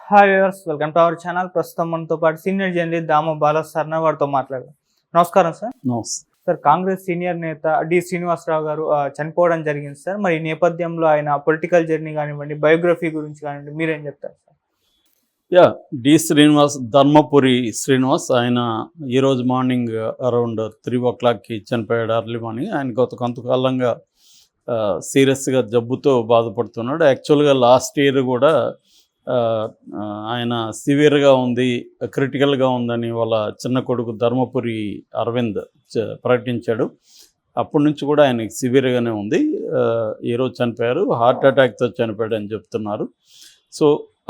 Hi viewers, welcome to our channel. ప్రస్తుతం మనతో పాటు సీనియర్ జర్నలిస్ట్ దామ బాలా సార్ వారితో మాట్లాడదాం. నమస్కారం సార్. సార్, కాంగ్రెస్ సీనియర్ నేత డి శ్రీనివాసరావు గారు చనిపోవడం జరిగింది సార్. మరి ఈ నేపథ్యంలో ఆయన పొలిటికల్ జర్నీ కానివ్వండి, బయోగ్రఫీ గురించి కానివ్వండి, మీరేం చెప్తారు సార్? డి శ్రీనివాస్, ధర్మపురి శ్రీనివాస్. ఆయన ఈరోజు మార్నింగ్ అరౌండ్ 3 o'clockకి చనిపోయాడు, అర్లీ మార్నింగ్. ఆయన కొంతకాలంగా సీరియస్గా జబ్బుతో బాధపడుతున్నాడు. యాక్చువల్గా లాస్ట్ ఇయర్ కూడా ఆయన సివియర్గా ఉంది, క్రిటికల్గా ఉందని వాళ్ళ చిన్న కొడుకు ధర్మపురి అరవింద్ ప్రకటించాడు. అప్పటి నుంచి కూడా ఆయనకి సివియర్గానే ఉంది. ఈరోజు చనిపోయారు, హార్ట్ అటాక్తో చనిపోయాడు అని చెప్తున్నారు. సో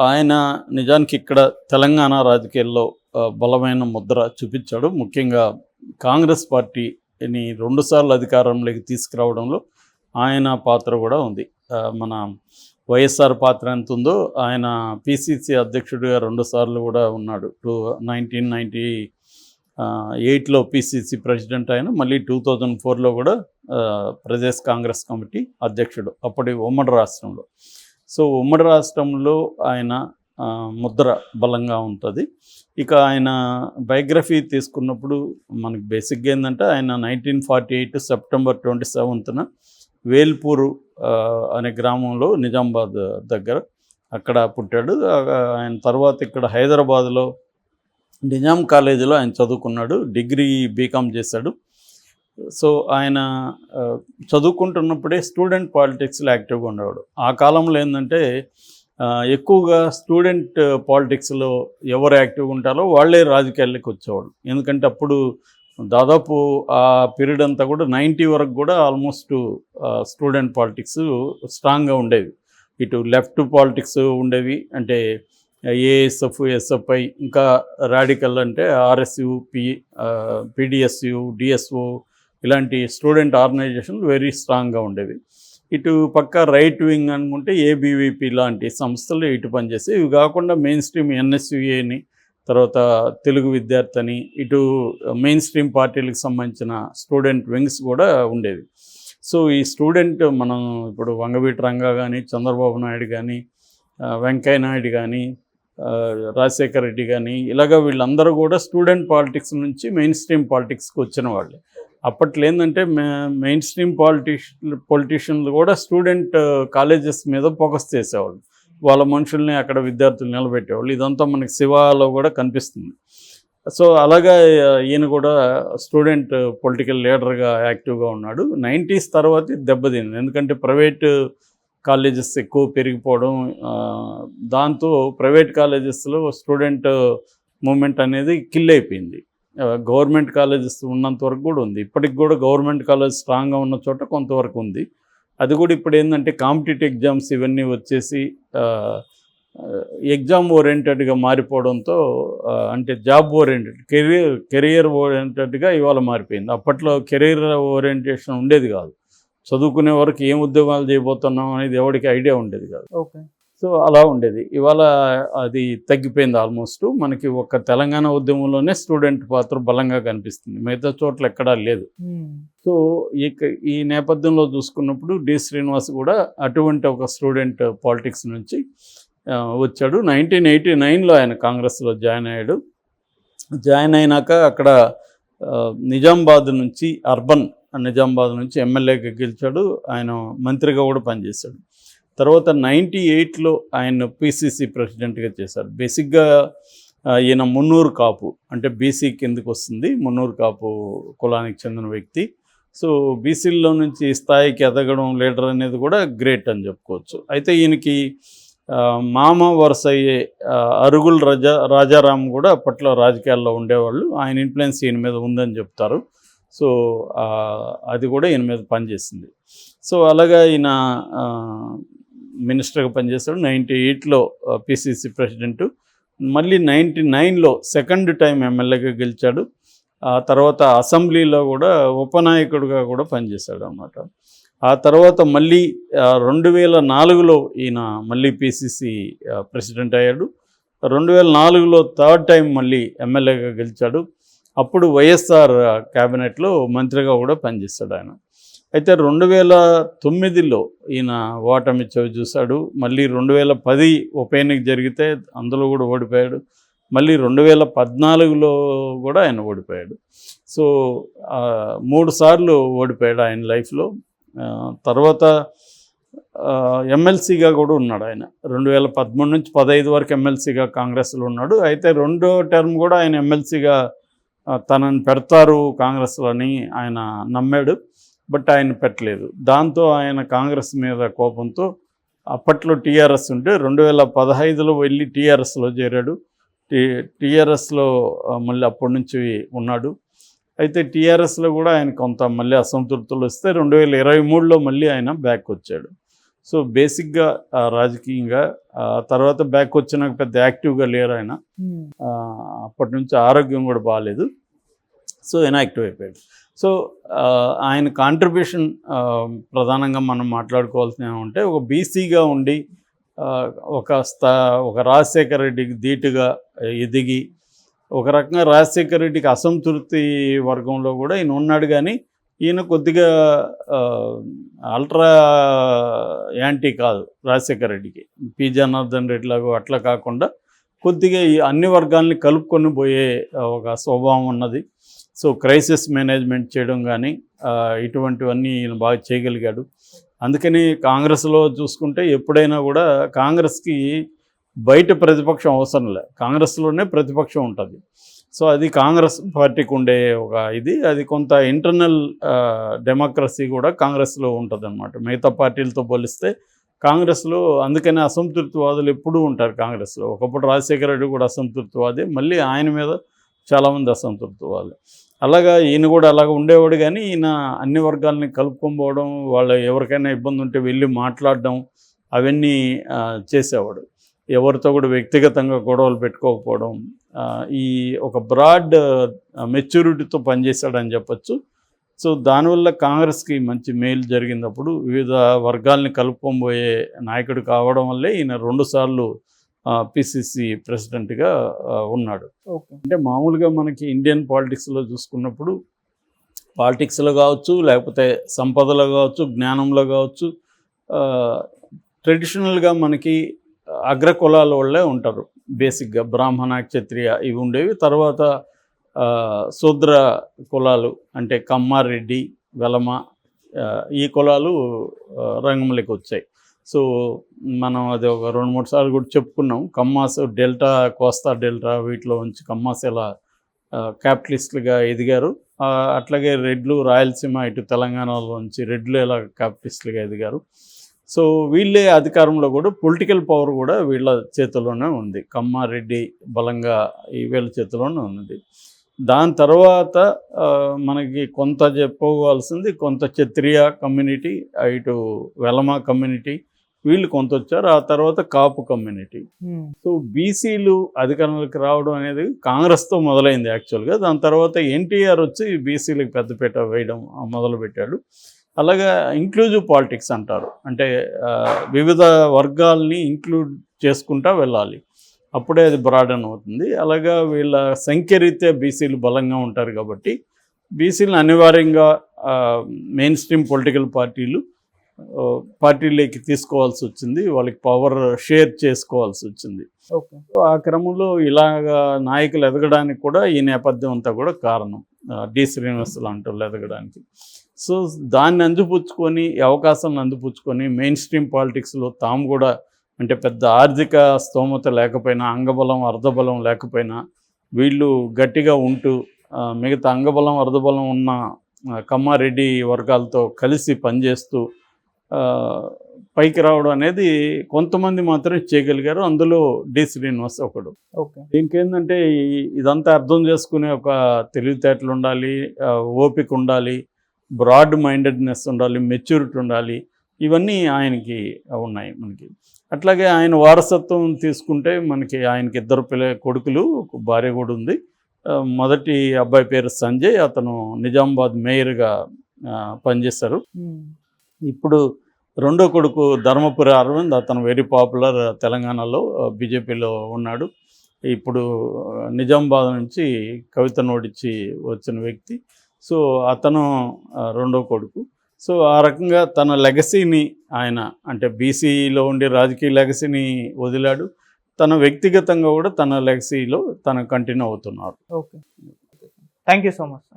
ఆయన నిజానికి ఇక్కడ తెలంగాణ రాజకీయాల్లో బలమైన ముద్ర చూపించాడు. ముఖ్యంగా కాంగ్రెస్ పార్టీని 2 సార్లు అధికారంలోకి తీసుకురావడంలో ఆయన పాత్ర కూడా ఉంది. మన వైఎస్ఆర్ పాత్ర ఎంత ఉందో, ఆయన పిసిసి అధ్యక్షుడిగా 2 సార్లు కూడా ఉన్నాడు. 1998లో పిసిసి ప్రెసిడెంట్ ఆయన, మళ్ళీ 2004లో కూడా ప్రదేశ్ కాంగ్రెస్ కమిటీ అధ్యక్షుడు అప్పటి ఉమ్మడి రాష్ట్రంలో. సో ఉమ్మడి రాష్ట్రంలో ఆయన ముద్ర బలంగా ఉంటుంది. ఇక ఆయన బయోగ్రఫీ తీసుకున్నప్పుడు మనకి బేసిక్గా ఏంటంటే, ఆయన 1948 సెప్టెంబర్ 27న వేల్పూరు అనే గ్రామంలో, నిజామాబాద్ దగ్గర, అక్కడ పుట్టాడు. ఆయన తర్వాత ఇక్కడ హైదరాబాద్లో నిజాం కాలేజీలో ఆయన చదువుకున్నాడు, డిగ్రీ బీకామ్ చేశాడు. సో ఆయన చదువుకుంటున్నప్పుడే స్టూడెంట్ పాలిటిక్స్లో యాక్టివ్గా ఉండేవాడు. ఆ కాలంలో ఏంటంటే, ఎక్కువగా స్టూడెంట్ పాలిటిక్స్లో ఎవరు యాక్టివ్గా ఉంటారో వాళ్ళే రాజకీయాల్లోకి వచ్చేవాళ్ళు. ఎందుకంటే అప్పుడు దాదాపు ఆ పీరియడ్ అంతా కూడా 90 వరకు కూడా ఆల్మోస్ట్ స్టూడెంట్ పాలిటిక్స్ స్ట్రాంగ్గా ఉండేవి. ఇటు లెఫ్ట్ పాలిటిక్స్ ఉండేవి, అంటే ఏఎస్ఎఫ్, ఎస్ఎఫ్ఐ, ఇంకా రాడికల్ అంటే ఆర్ఎస్యు, పిడిఎస్యు, డిఎస్ఓ, ఇలాంటి స్టూడెంట్ ఆర్గనైజేషన్లు వెరీ స్ట్రాంగ్గా ఉండేవి. ఇటు పక్క రైట్ వింగ్ అనుకుంటే ఏబీవీపీ లాంటి సంస్థలు ఇటు పనిచేసి, ఇవి కాకుండా మెయిన్ స్ట్రీమ్ ఎన్ఎస్యుఏని, తర్వాత తెలుగు విద్యార్థి అని, ఇటు మెయిన్ స్ట్రీమ్ పార్టీలకు సంబంధించిన స్టూడెంట్ వింగ్స్ కూడా ఉండేవి. సో ఈ స్టూడెంట్, మనం ఇప్పుడు వంగవీటి రంగా కానీ, చంద్రబాబు నాయుడు కానీ, వెంకయ్య నాయుడు కానీ, రాజశేఖర రెడ్డి కానీ, ఇలాగ వీళ్ళందరూ కూడా స్టూడెంట్ పాలిటిక్స్ నుంచి మెయిన్ స్ట్రీమ్ పాలిటిక్స్కి వచ్చిన వాళ్ళే. అప్పట్లో ఏంటంటే మెయిన్ స్ట్రీమ్ పొలిటీషియన్లు కూడా స్టూడెంట్ కాలేజెస్ మీద ఫోకస్ చేసేవాళ్ళు, వాళ్ళ మనుషుల్ని అక్కడ విద్యార్థులు నిలబెట్టేవాళ్ళు. ఇదంతా మనకి శివాలో కూడా కనిపిస్తుంది. సో అలాగా ఈయన కూడా స్టూడెంట్ పొలిటికల్ లీడర్గా యాక్టివ్గా ఉన్నాడు. 90s తర్వాత దెబ్బతింది, ఎందుకంటే ప్రైవేట్ కాలేజెస్ ఎక్కువ పెరిగిపోవడం, దాంతో ప్రైవేట్ కాలేజెస్లో స్టూడెంట్ మూమెంట్ అనేది కిల్ అయిపోయింది. గవర్నమెంట్ కాలేజెస్ ఉన్నంత వరకు కూడా ఉంది, ఇప్పటికి కూడా గవర్నమెంట్ కాలేజ్ స్ట్రాంగ్గా ఉన్న చోట కొంతవరకు ఉంది. అది కూడా ఇప్పుడు ఏంటంటే కాంపిటేటివ్ ఎగ్జామ్స్ ఇవన్నీ వచ్చేసి ఎగ్జామ్ ఓరియంటెడ్గా మారిపోవడంతో, అంటే జాబ్ ఓరియంటెడ్, కెరియర్ ఓరియంటెడ్గా ఇవాళ మారిపోయింది. అప్పట్లో కెరీర్ ఓరియంటేషన్ ఉండేది కాదు. చదువుకునే వరకు ఏం ఉద్యోగాలు చేయబోతున్నాం అనేది ఎవరికి ఐడియా ఉండేది కాదు. ఓకే. సో అలా ఉండేది. ఇవాళ అది తగ్గిపోయింది ఆల్మోస్ట్. మనకి ఒక తెలంగాణ ఉద్యమంలోనే స్టూడెంట్ పాత్ర బలంగా కనిపిస్తుంది, మిగతా చోట్ల ఎక్కడా లేదు. సో ఈ నేపథ్యంలో చూసుకున్నప్పుడు డి శ్రీనివాస్ కూడా అటువంటి ఒక స్టూడెంట్ పాలిటిక్స్ నుంచి వచ్చాడు. 1989లో ఆయన కాంగ్రెస్లో జాయిన్ అయ్యాడు. జాయిన్ అయినాక అక్కడ నిజామాబాద్ నుంచి నిజామాబాద్ నుంచి ఎమ్మెల్యేగా గెలిచాడు. ఆయన మంత్రిగా కూడా పనిచేశాడు. తర్వాత 98లో ఆయన పిసిసి ప్రెసిడెంట్గా చేశారు. బేసిక్గా ఈయన మున్నూరు కాపు, అంటే బీసీ కిందకు వస్తుంది, మున్నూరు కాపు కులానికి చెందిన వ్యక్తి. సో బీసీల్లో నుంచి స్థాయికి ఎదగడం, లీడర్ అనేది కూడా గ్రేట్ అని చెప్పుకోవచ్చు. అయితే ఈయనకి మామ వరుస అయ్యే అరుగుల రాజారాం కూడా అప్పట్లో రాజకీయాల్లో ఉండేవాళ్ళు. ఆయన ఇన్ఫ్లుయెన్స్ ఈయన మీద ఉందని చెప్తారు. సో అది కూడా ఈయన మీద పనిచేసింది. సో అలాగా ఈయన మినిస్టర్గా పనిచేశాడు. 98లో పిసిసి ప్రెసిడెంటు, మళ్ళీ 99లో సెకండ్ టైం ఎమ్మెల్యేగా గెలిచాడు. ఆ తర్వాత అసెంబ్లీలో కూడా ఉపనాయకుడిగా కూడా పనిచేశాడు అన్నమాట. ఆ తర్వాత మళ్ళీ 2004లో ఈయన మళ్ళీ పిసిసి ప్రెసిడెంట్ అయ్యాడు. 2004లో థర్డ్ టైం మళ్ళీ ఎమ్మెల్యేగా గెలిచాడు. అప్పుడు వైఎస్ఆర్ క్యాబినెట్లో మంత్రిగా కూడా పనిచేశాడు ఆయన. అయితే 2009లో ఈయన ఓటమి చవి చూశాడు. మళ్ళీ 2010 ఉప ఎన్నిక జరిగితే అందులో కూడా ఓడిపోయాడు. మళ్ళీ 2014లో కూడా ఆయన ఓడిపోయాడు. సో 3 సార్లు ఓడిపోయాడు ఆయన లైఫ్లో. తర్వాత ఎమ్మెల్సీగా కూడా ఉన్నాడు ఆయన. 2013 నుంచి 15 వరకు ఎమ్మెల్సీగా కాంగ్రెస్లో ఉన్నాడు. అయితే రెండో టర్మ్ కూడా ఆయన ఎమ్మెల్సీగా తనని పెడతారు కాంగ్రెస్లో అని ఆయన నమ్మాడు. బట్ ఆయన పెట్టలేదు. దాంతో ఆయన కాంగ్రెస్ మీద కోపంతో అప్పట్లో టీఆర్ఎస్ ఉంటే 2015లో వెళ్ళి టీఆర్ఎస్లో చేరాడు. టీఆర్ఎస్లో మళ్ళీ అప్పటి నుంచి ఉన్నాడు. అయితే టీఆర్ఎస్లో కూడా ఆయన కొంత మళ్ళీ అసంతృప్తులు వస్తే 2023లో మళ్ళీ ఆయన బ్యాక్ వచ్చాడు. సో బేసిక్గా రాజకీయంగా తర్వాత బ్యాక్ వచ్చినాక పెద్ద యాక్టివ్గా లేరు ఆయన. అప్పటి నుంచి ఆరోగ్యం కూడా బాగాలేదు. సో ఇన్యాక్టివ్ అయిపోయాడు. సో ఆయన కాంట్రిబ్యూషన్ ప్రధానంగా మనం మాట్లాడుకోవాల్సిన ఏమంటే, ఒక బీసీగా ఉండి ఒక రాజశేఖర రెడ్డికి ధీటుగా ఎదిగి, ఒక రకంగా రాజశేఖర రెడ్డికి అసంతృప్తి వర్గంలో కూడా ఈయన ఉన్నాడు. కానీ ఈయన కొద్దిగా అల్ట్రా యాంటీ కాదు రాజశేఖర రెడ్డికి. పి జనార్దన్ రెడ్డి లాగా అట్లా కాకుండా కొద్దిగా ఈ అన్ని వర్గాల్ని కలుపుకొని పోయే ఒక స్వభావం ఉన్నది. సో క్రైసిస్ మేనేజ్మెంట్ చేయడం కానీ ఇటువంటివన్నీ ఈయన బాగా చేయగలిగాడు. అందుకని కాంగ్రెస్లో చూసుకుంటే ఎప్పుడైనా కూడా కాంగ్రెస్కి బయట ప్రతిపక్షం అవసరం లే, కాంగ్రెస్లోనే ప్రతిపక్షం ఉంటుంది. సో అది కాంగ్రెస్ పార్టీకి ఉండే ఒక ఇది. అది కొంత ఇంటర్నల్ డెమోక్రసీ కూడా కాంగ్రెస్లో ఉంటుంది అన్నమాట. మిగతా పార్టీలతో పోలిస్తే కాంగ్రెస్లో అందుకనే అసంతృప్తివాదులు ఎప్పుడూ ఉంటారు కాంగ్రెస్లో. ఒకప్పుడు రాజశేఖర రెడ్డి కూడా అసంతృప్తివాది, మళ్ళీ ఆయన మీద చాలామంది అసంతృప్తివాదులు. అలాగా ఈయన కూడా అలాగ ఉండేవాడు. కానీ ఈయన అన్ని వర్గాలని కలుపుకోపోవడం, వాళ్ళు ఎవరికైనా ఇబ్బంది ఉంటే వెళ్ళి మాట్లాడడం, అవన్నీ చేసేవాడు. ఎవరితో కూడా వ్యక్తిగతంగా గొడవలు పెట్టుకోకపోవడం, ఈ ఒక బ్రాడ్ మెచ్యూరిటీతో పనిచేశాడని చెప్పచ్చు. సో దానివల్ల కాంగ్రెస్కి మంచి మేలు జరిగినప్పుడు వివిధ వర్గాల్ని కలుపుకోబోయే నాయకుడు కావడం వల్లే ఈయన 2 సార్లు పిసిసి ప్రెసిడెంట్గా ఉన్నాడు. అంటే మామూలుగా మనకి ఇండియన్ పాలిటిక్స్లో చూసుకున్నప్పుడు, పాలిటిక్స్లో కావచ్చు, లేకపోతే సంపదలో కావచ్చు, జ్ఞానంలో కావచ్చు, ట్రెడిషనల్గా మనకి అగ్రకులాల వాళ్ళే ఉంటారు. బేసిక్గా బ్రాహ్మణ, క్షత్రియ ఇవి ఉండేవి. తర్వాత శూద్ర కులాలు అంటే కమ్మారెడ్డి, వెలమ, ఈ కులాలు రంగంలోకి వచ్చాయి. సో మనం అది ఒక 2-3 సార్లు కూడా చెప్పుకున్నాం. కమ్మాస్ డెల్టా, కోస్తా డెల్టా వీటిలో ఉంచి కమ్మాస్ ఎలా క్యాపిటలిస్టులుగా ఎదిగారు, అట్లాగే రెడ్లు రాయలసీమ ఇటు తెలంగాణలో నుంచి రెడ్లు ఎలా క్యాపిటలిస్టులుగా ఎదిగారు. సో వీళ్ళే అధికారంలో కూడా పొలిటికల్ పవర్ కూడా వీళ్ళ చేతిలోనే ఉంది. కమ్మారెడ్డి బలంగా వీళ్ళ చేతిలోనే ఉంది. దాని తర్వాత మనకి కొంత చెప్పుకోవాల్సింది కొంత క్షత్రియ కమ్యూనిటీ, ఇటు వెలమ కమ్యూనిటీ వీళ్ళు కొంత వచ్చారు. ఆ తర్వాత కాపు కమ్యూనిటీ. సో బీసీలు అధికారంలోకి రావడం అనేది కాంగ్రెస్తో మొదలైంది యాక్చువల్గా. దాని తర్వాత ఎన్టీఆర్ వచ్చి బీసీలకు పెద్దపీట వేయడం మొదలుపెట్టాడు. అలాగా ఇంక్లూజివ్ పాలిటిక్స్ అంటారు. అంటే వివిధ వర్గాల్ని ఇంక్లూడ్ చేసుకుంటా వెళ్ళాలి, అప్పుడే అది బ్రాడన్ అవుతుంది. అలాగా వీళ్ళ సంఖ్యరీత్యా బీసీలు బలంగా ఉంటారు కాబట్టి బీసీలను అనివార్యంగా మెయిన్ స్ట్రీమ్ పొలిటికల్ పార్టీలోకి తీసుకోవాల్సి వచ్చింది. వాళ్ళకి పవర్ షేర్ చేసుకోవాల్సి వచ్చింది. ఆ క్రమంలో ఇలాగా నాయకులు ఎదగడానికి కూడా ఈ నేపథ్యం అంతా కూడా కారణం. డి శ్రీనివాస్ లాంటి వాళ్ళు ఎదగడానికి. సో దాన్ని అందిపుచ్చుకొని, అవకాశాలను అందిపుచ్చుకొని మెయిన్ స్ట్రీమ్ పాలిటిక్స్లో తాము కూడా, అంటే పెద్ద ఆర్థిక స్తోమత లేకపోయినా, అంగబలం అర్ధబలం లేకపోయినా వీళ్ళు గట్టిగా ఉంటూ మిగతా అంగబలం అర్ధబలం ఉన్న కమ్మారెడ్డి వర్గాలతో కలిసి పనిచేస్తూ పైకి రావడం అనేది కొంతమంది మాత్రమే చేయగలిగారు. అందులో డి శ్రీనివాస్ ఒకడు. దీనికి ఏంటంటే ఇదంతా అర్థం చేసుకునే ఒక తెలివితేటలు ఉండాలి, ఓపిక ఉండాలి, బ్రాడ్ మైండెడ్నెస్ ఉండాలి, మెచ్యూరిటీ ఉండాలి. ఇవన్నీ ఆయనకి ఉన్నాయి మనకి. అట్లాగే ఆయన వారసత్వం తీసుకుంటే మనకి ఆయనకి 2 కొడుకులు, ఒక భార్య కూడా ఉంది. మొదటి అబ్బాయి పేరు సంజయ్, అతను నిజామాబాద్ మేయర్గా పనిచేశారు. ఇప్పుడు రెండో కొడుకు ధర్మపురి అరవింద్, అతను వెరీ పాపులర్ తెలంగాణలో, బీజేపీలో ఉన్నాడు. ఇప్పుడు నిజామాబాద్ నుంచి కవితను ఓడించి వచ్చిన వ్యక్తి. సో అతను రెండో కొడుకు. సో ఆ రకంగా తన లెగసీని ఆయన అంటే బీసీలో ఉండే రాజకీయ లెగసీని వదిలాడు, తన వ్యక్తిగతంగా కూడా తన లెగసీలో తన కంటిన్యూ అవుతున్నారు. Okay, thank you so much.